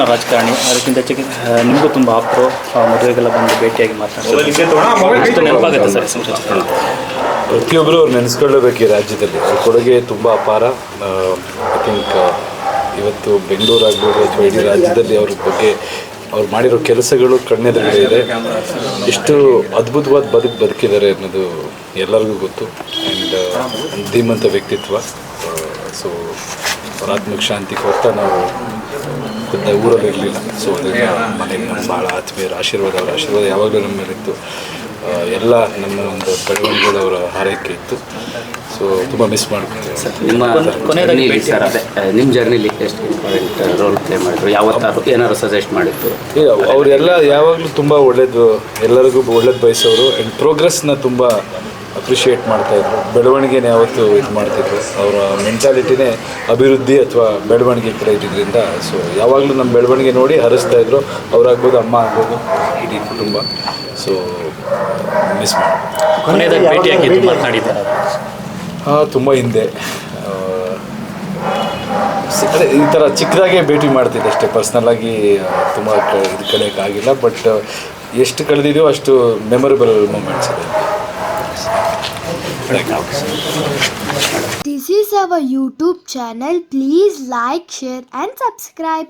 ರಾಜಕಾರಣಿ ಅದಕ್ಕಿಂತ ಹೆಚ್ಚಿಗೆ ನಿಮಗೂ ತುಂಬ ಆಪ್ತರು ಮದುವೆಗೆಲ್ಲ ಬಂದು ಭೇಟಿಯಾಗಿ ಮಾತಾಡ್ತಾರೆ ನೆನಪಾಗುತ್ತೆ ಸರ್. ಪ್ರತಿಯೊಬ್ಬರು ಅವ್ರು ನೆನೆಸ್ಕೊಳ್ಳಬೇಕು ಈ ರಾಜ್ಯದಲ್ಲಿ. ಅವ್ರ ಕೊಡುಗೆ ತುಂಬ ಅಪಾರ. ಐ ಥಿಂಕ್ ಇವತ್ತು ಬೆಂಗಳೂರು ಆಗ್ಬೋದು ಅಥವಾ ಇಡೀ ರಾಜ್ಯದಲ್ಲಿ ಅವ್ರ ಬಗ್ಗೆ ಅವ್ರು ಮಾಡಿರೋ ಕೆಲಸಗಳು ಕಣ್ಣೆದುರುಗಡೆ ಇದೆ. ಎಷ್ಟು ಅದ್ಭುತವಾದ ಬದುಕಿದ್ದಾರೆ ಅನ್ನೋದು ಎಲ್ಲರಿಗೂ ಗೊತ್ತು. ಆ್ಯಂಡ್ ಧೀಮಂತ ವ್ಯಕ್ತಿತ್ವ. ಸೊ ಅವ್ರ ಆತ್ಮಕ್ಕೆ ಶಾಂತಿ ಕೊಡ್ತಾ ನಾವು ಊರಲ್ಲಿ ಇರಲಿಲ್ಲ. ಸೊ ಅದರಿಂದ ಮನೆಗೆ ನಮ್ಮ ಭಾಳ ಆತ್ಮೀಯರ ಆಶೀರ್ವಾದ, ಅವರ ಆಶೀರ್ವಾದ ಯಾವಾಗಲೂ ನಮ್ಮ ಮೇಲಿತ್ತು. ಎಲ್ಲ ನಮ್ಮ ಒಂದು ಬೆಳವಣಿಗೆದವರ ಹಾರೈಕೆ ಇತ್ತು. ಸೊ ತುಂಬ ಮಿಸ್ ಮಾಡ್ಕೊತೀವಿ. ನಿಮ್ಮ ಜರ್ನಿಲಿ ಎಷ್ಟು ಇಂಪಾರ್ಟೆಂಟ್ ರೋಲ್ ಪ್ಲೇ ಮಾಡಿದ್ರು? ಯಾವತ್ತಾರು ಏನಾದ್ರು ಸಜೆಸ್ಟ್ ಮಾಡಿತ್ತು? ಅವರೆಲ್ಲ ಯಾವಾಗಲೂ ತುಂಬ ಒಳ್ಳೇದು, ಎಲ್ಲರಿಗೂ ಒಳ್ಳೇದು ಬಯಸೋರು. ಆ್ಯಂಡ್ ಪ್ರೋಗ್ರೆಸ್ನ ತುಂಬ ಅಪ್ರಿಷಿಯೇಟ್ ಮಾಡ್ತಾಯಿದ್ರು. ಬೆಳವಣಿಗೆನ ಯಾವತ್ತೂ ಇದು ಮಾಡ್ತಿದ್ರು. ಅವರ ಮೆಂಟಾಲಿಟಿನೇ ಅಭಿವೃದ್ಧಿ ಅಥವಾ ಬೆಳವಣಿಗೆ ಕಡೆ ಇದ್ದಿದ್ದರಿಂದ ಸೊ ಯಾವಾಗಲೂ ನಮ್ಮ ಬೆಳವಣಿಗೆ ನೋಡಿ ಹರಿಸ್ತಾಯಿದ್ರು. ಅವರಾಗ್ಬೋದು, ಅಮ್ಮ ಆಗ್ಬೋದು, ಇಡೀ ಕುಟುಂಬ. ಸೊ ಮಿಸ್ ಮಾಡಿ ತುಂಬ ಹಿಂದೆ ಅದೇ ಈ ಥರ ಚಿಕ್ಕದಾಗೆ ಭೇಟಿ ಮಾಡ್ತಿದ್ದೆ ಅಷ್ಟೇ. ಪರ್ಸ್ನಲ್ಲಾಗಿ ತುಂಬ ಇದು ಕಳೆಯೋಕ್ಕಾಗಿಲ್ಲ. ಬಟ್ ಎಷ್ಟು ಕಳೆದಿದೆಯೋ ಅಷ್ಟು ಮೆಮೊರೇಬಲ್ ಮೂಮೆಂಟ್ಸ್ ಇದೆ. This is our YouTube channel. Please like, share and subscribe.